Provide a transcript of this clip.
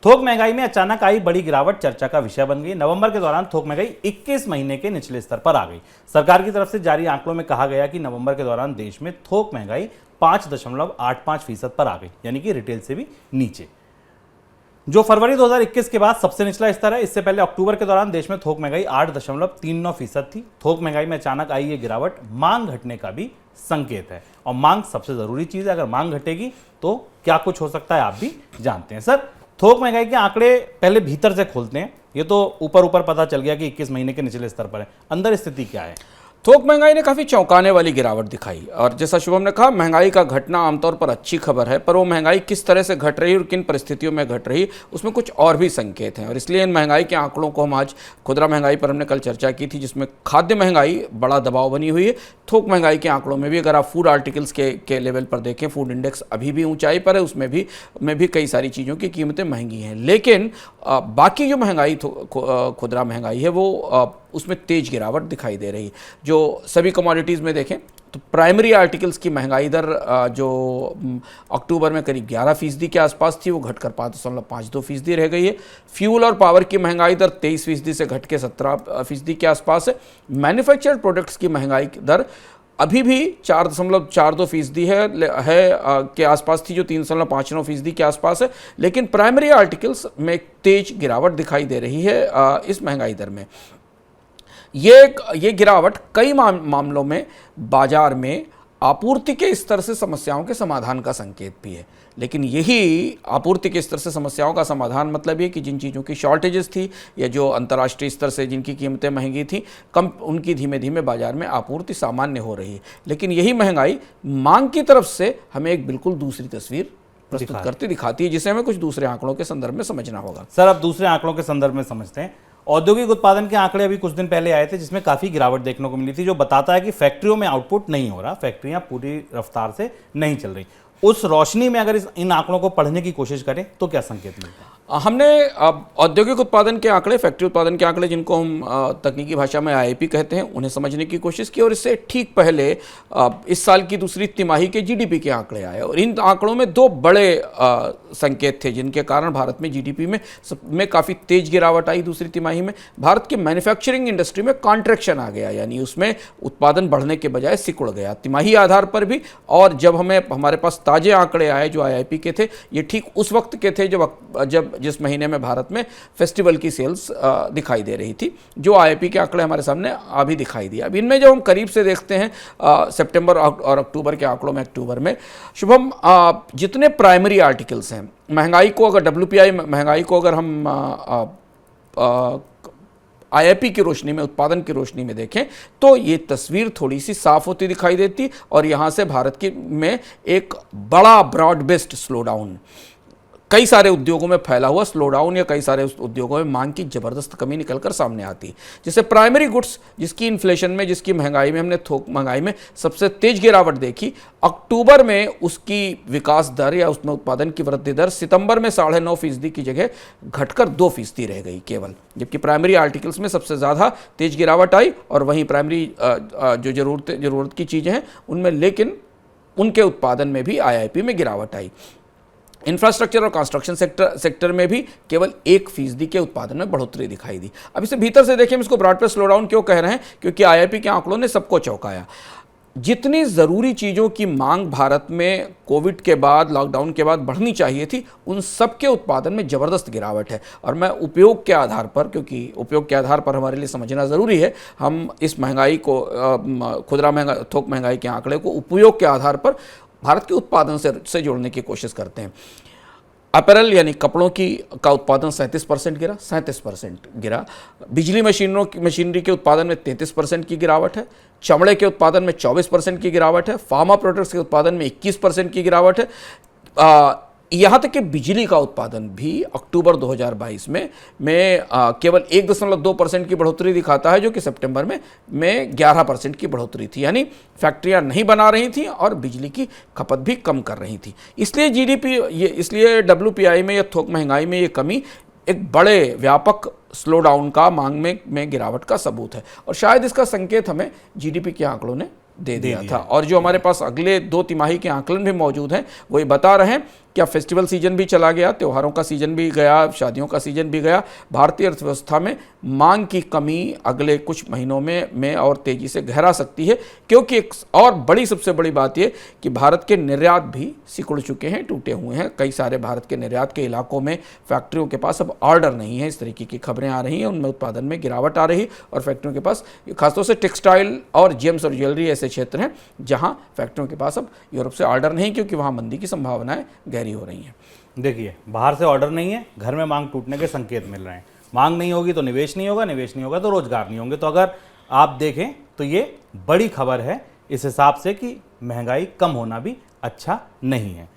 थोक महंगाई में अचानक आई बड़ी गिरावट चर्चा का विषय बन गई। नवंबर के दौरान थोक महंगाई 21 महीने के निचले स्तर पर आ गई। सरकार की तरफ से जारी आंकड़ों में कहा गया कि नवंबर के दौरान देश में थोक महंगाई 5.85% पर आ गई, यानी कि रिटेल से भी नीचे, जो फरवरी 2021 के बाद सबसे निचला स्तर है। इससे पहले अक्टूबर के दौरान देश में थोक महंगाई 8.39% थी। थोक महंगाई में अचानक आई ये गिरावट मांग घटने का भी संकेत है, और मांग सबसे जरूरी चीज है। अगर मांग घटेगी तो क्या कुछ हो सकता है, आप भी जानते हैं। सर, थोक महंगाई के आंकड़े पहले भीतर से खोलते हैं। ये तो ऊपर ऊपर पता चल गया कि 21 महीने के निचले स्तर पर है, अंदर स्थिति क्या है? थोक महंगाई ने काफ़ी चौंकाने वाली गिरावट दिखाई, और जैसा शुभम ने कहा, महंगाई का घटना आमतौर पर अच्छी खबर है, पर वो महंगाई किस तरह से घट रही है और किन परिस्थितियों में घट रही है, उसमें कुछ और भी संकेत हैं। और इसलिए इन महंगाई के आंकड़ों को हम आज खुदरा महंगाई पर हमने कल चर्चा की थी, जिसमें खाद्य महंगाई बड़ा दबाव बनी हुई है। थोक महंगाई के आंकड़ों में भी अगर आप फूड आर्टिकल्स के लेवल पर देखें, फूड इंडेक्स अभी भी ऊंचाई पर है, उसमें भी कई सारी चीज़ों की कीमतें महंगी हैं। लेकिन बाकी जो महंगाई खुदरा महंगाई है वो उसमें तेज गिरावट दिखाई दे रही है। जो सभी कमोडिटीज़ में देखें तो प्राइमरी आर्टिकल्स की महंगाई दर जो अक्टूबर में करीब 11% के आसपास थी, वो घटकर 5.52% रह गई है। फ्यूल और पावर की महंगाई दर 23% से घट के 17% के आसपास है। मैन्युफैक्चर्ड प्रोडक्ट्स की महंगाई दर अभी भी 4.42% के आसपास थी, जो 3.59% के आसपास है। लेकिन प्राइमरी आर्टिकल्स में तेज गिरावट दिखाई दे रही है इस महंगाई दर में। ये गिरावट कई मामलों में बाजार में आपूर्ति के स्तर से समस्याओं के समाधान का संकेत भी है। लेकिन यही आपूर्ति के स्तर से समस्याओं का समाधान मतलब ये कि जिन चीज़ों की शॉर्टेजेस थी या जो अंतर्राष्ट्रीय स्तर से जिनकी कीमतें महंगी थी, कम, उनकी धीमे धीमे बाजार में आपूर्ति सामान्य हो रही है। लेकिन यही महंगाई मांग की तरफ से हमें एक बिल्कुल दूसरी तस्वीर प्रस्तुत दिखाती है, जिसे हमें कुछ दूसरे आंकड़ों के संदर्भ में समझना होगा। सर, अब दूसरे आंकड़ों के संदर्भ में समझते हैं। औद्योगिक उत्पादन के आंकड़े अभी कुछ दिन पहले आए थे, जिसमें काफी गिरावट देखने को मिली थी, जो बताता है कि फैक्ट्रियों में आउटपुट नहीं हो रहा, फैक्ट्रियां पूरी रफ्तार से नहीं चल रही। उस रोशनी में अगर इन आंकड़ों को पढ़ने की कोशिश करें तो क्या संकेत मिलता है? हमने औद्योगिक उत्पादन के आंकड़े, फैक्ट्री उत्पादन के आंकड़े, जिनको हम तकनीकी भाषा में आईआईपी कहते हैं, उन्हें समझने की कोशिश की। और इससे ठीक पहले इस साल की दूसरी तिमाही के जीडीपी के आंकड़े आए, और इन आंकड़ों में दो बड़े संकेत थे जिनके कारण भारत में जीडीपी में काफ़ी तेज गिरावट आई। दूसरी तिमाही में भारत के मैन्युफैक्चरिंग इंडस्ट्री में कॉन्ट्रैक्शन आ गया, यानी उसमें उत्पादन बढ़ने के बजाय सिकुड़ गया, तिमाही आधार पर भी। और जब हमारे पास ताजे आंकड़े आए जो आईआईपी के थे, ये ठीक उस वक्त के थे जब जिस महीने में भारत में फेस्टिवल की सेल्स दिखाई दे रही थी, जो आईआईपी के आंकड़े हमारे सामने अभी दिखाई दिया। अब इनमें जब हम करीब से देखते हैं सितंबर और अक्टूबर के आंकड़ों में, अक्टूबर में शुभम, जितने प्राइमरी आर्टिकल्स हैं, महंगाई को अगर WPI महंगाई को अगर हम आईआईपी की रोशनी में, उत्पादन की रोशनी में देखें, तो ये तस्वीर थोड़ी सी साफ होती दिखाई देती। और यहाँ से भारत में एक बड़ा ब्रॉड बेस्ड स्लो डाउन, कई सारे उद्योगों में फैला हुआ स्लो डाउन या कई सारे उद्योगों में मांग की जबरदस्त कमी निकलकर सामने आती है। जैसे प्राइमरी गुड्स, जिसकी इन्फ्लेशन में, जिसकी महंगाई में हमने थोक महंगाई में सबसे तेज गिरावट देखी, अक्टूबर में उसकी विकास दर या उसमें उत्पादन की वृद्धि दर सितंबर में 9.5% की जगह घटकर 2% रह गई केवल। जबकि प्राइमरी आर्टिकल्स में सबसे ज़्यादा तेज गिरावट आई, और वहीं प्राइमरी जो ज़रूरत की चीज़ें हैं उनमें, लेकिन उनके उत्पादन में भी आईआईपी में गिरावट आई। इंफ्रास्ट्रक्चर और कंस्ट्रक्शन सेक्टर में भी केवल 1% के उत्पादन में बढ़ोतरी दिखाई दी। अब इसे भीतर से देखें, हम इसको ब्रॉड बेस्ड स्लो डाउन क्यों कह रहे हैं, क्योंकि आईआईपी के आंकड़ों ने सबको चौंकाया। जितनी ज़रूरी चीज़ों की मांग भारत में कोविड के बाद, लॉकडाउन के बाद बढ़नी चाहिए थी, उन सब के उत्पादन में ज़बरदस्त गिरावट है। और मैं उपयोग के आधार पर, क्योंकि उपयोग के आधार पर हमारे लिए समझना ज़रूरी है, हम इस महंगाई को, थोक महंगाई के आंकड़े को उपयोग के आधार पर भारत के उत्पादन से जोड़ने की कोशिश करते हैं। अपैरल यानी कपड़ों का उत्पादन 37% गिरा, 37% गिरा। बिजली मशीनरी के उत्पादन में 33% की गिरावट है। चमड़े के उत्पादन में 24% की गिरावट है। फार्मा प्रोडक्ट्स के उत्पादन में 21% की गिरावट है। यहाँ तक कि बिजली का उत्पादन भी अक्टूबर 2022 में केवल 1.2% की बढ़ोतरी दिखाता है, जो कि सितंबर में 11% की बढ़ोतरी थी। यानी फैक्ट्रियाँ नहीं बना रही थी और बिजली की खपत भी कम कर रही थी। इसलिए WPI में या थोक महंगाई में ये कमी एक बड़े व्यापक स्लो डाउन का, मांग में गिरावट का सबूत है। और शायद इसका संकेत हमें GDP के आंकड़ों ने दे दिया था। और जो हमारे पास अगले 2 तिमाही के आंकलन भी मौजूद हैं, वो ये बता रहे हैं क्या फेस्टिवल सीजन भी चला गया, त्योहारों का सीजन भी गया, शादियों का सीजन भी गया। भारतीय अर्थव्यवस्था में मांग की कमी अगले कुछ महीनों में और तेजी से गहरा सकती है, क्योंकि एक और बड़ी सबसे बड़ी बात यह कि भारत के निर्यात भी सिकुड़ चुके हैं, टूटे हुए हैं। कई सारे भारत के निर्यात के इलाकों में फैक्ट्रियों के पास अब ऑर्डर नहीं है, इस तरीके की खबरें आ रही हैं, उनमें उत्पादन में गिरावट आ रही और फैक्ट्रियों के पास, खासतौर से टेक्सटाइल और जेम्स और ज्वेलरी ऐसे क्षेत्र हैं जहां फैक्ट्रियों के पास अब यूरोप से ऑर्डर नहीं, क्योंकि वहां मंदी की संभावनाएं गहरी हो रही हैं। देखिए, बाहर से ऑर्डर नहीं है, घर में मांग टूटने के संकेत मिल रहे हैं। मांग नहीं होगी तो निवेश नहीं होगा, निवेश नहीं होगा तो रोजगार नहीं होंगे। तो अगर आप देखें तो ये बड़ी खबर है इस हिसाब से कि महंगाई कम होना भी अच्छा नहीं है।